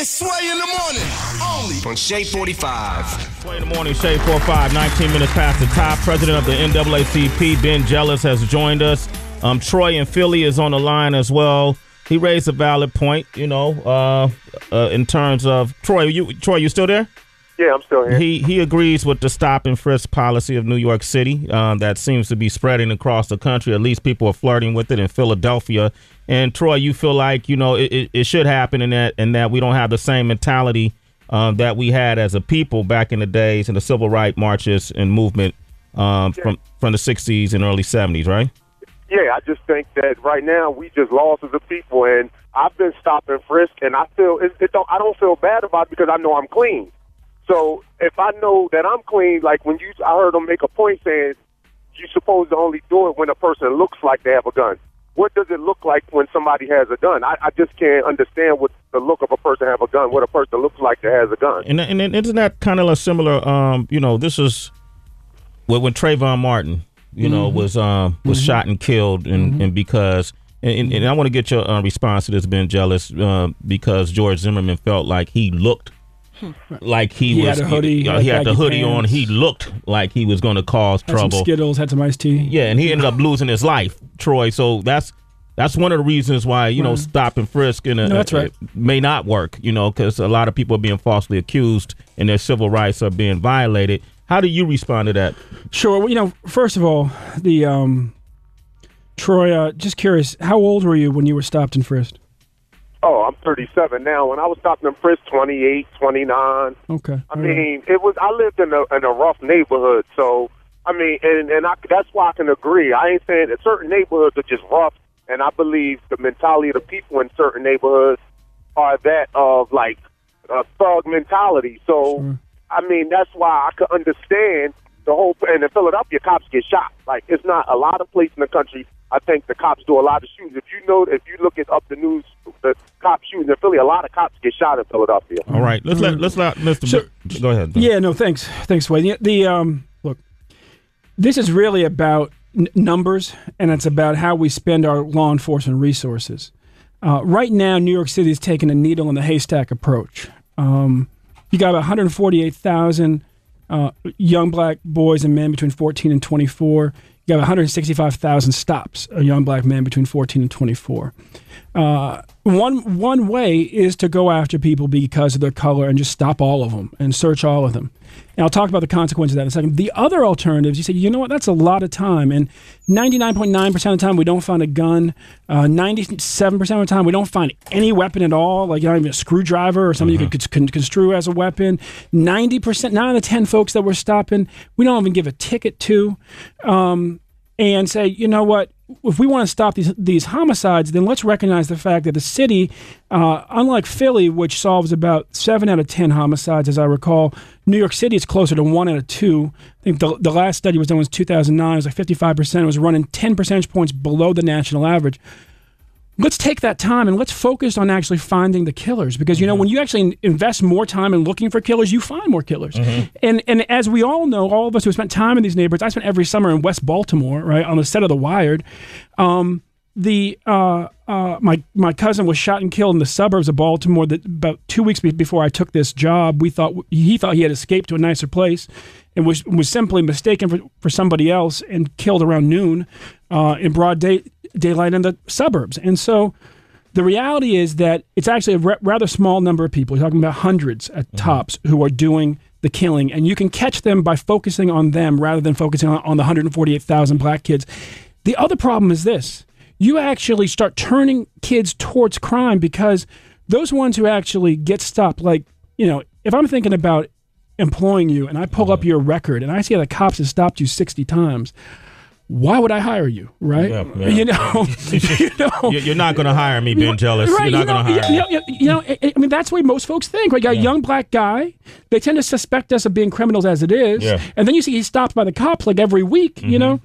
It's Sway in the morning, only on Shade 45. Sway in the morning, Shade 45, 19 minutes past the top. President of the NAACP, Ben Jealous, has joined us. Troy in Philly is on the line as well. He raised a valid point, in terms of Troy. You still there? Yeah, I'm still here. He agrees with the stop and frisk policy of New York City that seems to be spreading across the country. At least people are flirting with it in Philadelphia. And Troy, you feel like it should happen in that we don't have the same mentality that we had as a people back in the days in the civil rights marches and movement from the 60s and early 70s, right? Yeah, I just think that right now we just lost as a people, and I've been stop and frisk, and I don't feel bad about it because I know I'm clean. So if I know that I'm clean, like I heard them make a point saying you're supposed to only do it when a person looks like they have a gun. What does it look like when somebody has a gun? I just can't understand what the look of a person have a gun, what a person looks like that has a gun. And isn't that kind of a similar, this is when Trayvon Martin, was shot and killed, and because, and I want to get your response to this, Ben Jealous, because George Zimmerman felt like he looked like he had a hoodie, he had the hoodie on. He looked like he was going to cause trouble. Some Skittles, had some iced tea. Yeah, and he ended up losing his life, Troy. So that's one of the reasons why stop and frisk that's right. may not work. Because a lot of people are being falsely accused and their civil rights are being violated. How do you respond to that? Sure. Well, first of all, Troy, just curious, how old were you when you were stopped and frisked? Oh, I'm 37 now. When I was stopped and frisked, 28, 29. Okay. I mean, I lived in a rough neighborhood, so I mean, that's why I can agree. I ain't saying that certain neighborhoods are just rough, and I believe the mentality of the people in certain neighborhoods are that of like a thug mentality. So, sure. I mean, that's why I could understand the whole. And in Philadelphia, cops get shot. Like, it's not a lot of places in the country. I think the cops do a lot of shootings. If you look up the news, the cop shootings in Philly, a lot of cops get shot in Philadelphia. All right, let's let Mr. Go ahead. Yeah, no, thanks, Wade. Look, this is really about numbers, and it's about how we spend our law enforcement resources. Right now, New York City is taking a needle in the haystack approach. You got about 148,000 young black boys and men between 14 and 24. You have 165,000 stops, a young black man between 14 and 24. One way is to go after people because of their color and just stop all of them and search all of them. And I'll talk about the consequences of that in a second. The other alternatives, you say, you know what, that's a lot of time. And 99.9% of the time, we don't find a gun. 97% of the time, we don't find any weapon at all, like not even a screwdriver or something you could construe as a weapon. 90%, 9 out of 10 folks that we're stopping, we don't even give a ticket to. And say, you know what, if we want to stop these homicides, then let's recognize the fact that the city, unlike Philly, which solves about 7 out of 10 homicides, as I recall, New York City is closer to 1 out of 2. I think the last study was done was 2009. It was like 55%. It was running 10 percentage points below the national average. Let's take that time and let's focus on actually finding the killers, because when you actually invest more time in looking for killers, you find more killers. And as we all know, all of us who spent time in these neighborhoods, I spent every summer in West Baltimore, right, on the set of The Wired. My cousin was shot and killed in the suburbs of Baltimore about 2 weeks before I took this job. He thought he had escaped to a nicer place and was simply mistaken for somebody else and killed around noon in broad daylight in the suburbs. And so the reality is that it's actually a rather small number of people. You're talking about hundreds at tops who are doing the killing, and you can catch them by focusing on them rather than focusing on the 148,000 black kids. The other problem is this. You actually start turning kids towards crime because those ones who actually get stopped, like, if I'm thinking about employing you and I pull up your record and I see that the cops have stopped you 60 times, why would I hire you, right? Yeah. You're not going to hire me, Ben Jealous. Right, you're not going to hire me. I mean, that's the way most folks think. Right? You got a young black guy. They tend to suspect us of being criminals as it is. Yeah. And then you see he's stopped by the cops like every week, And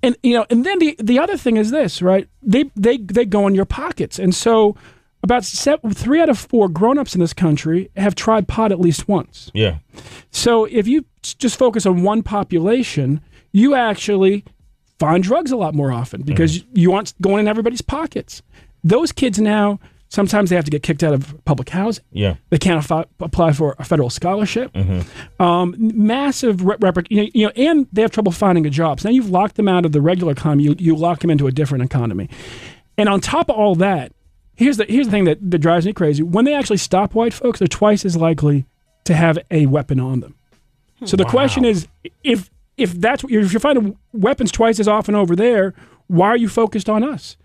then the other thing is this, right? They go in your pockets. And so about 3 out of 4 grown-ups in this country have tried pot at least once. Yeah. So if you just focus on one population, you actually find drugs a lot more often because you aren't going in everybody's pockets. Those kids now Sometimes they have to get kicked out of public housing. Yeah. They can't apply for a federal scholarship. Massive, and they have trouble finding a job. So now you've locked them out of the regular economy. You lock them into a different economy. And on top of all that, here's the thing that drives me crazy. When they actually stop white folks, they're twice as likely to have a weapon on them. So the question is, if you're finding weapons twice as often over there, why are you focused on us?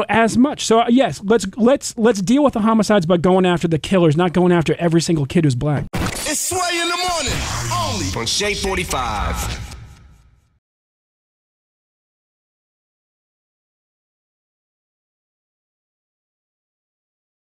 As much. So yes, let's deal with the homicides by going after the killers, not going after every single kid who's black. It's Sway in the morning, only on Shade 45.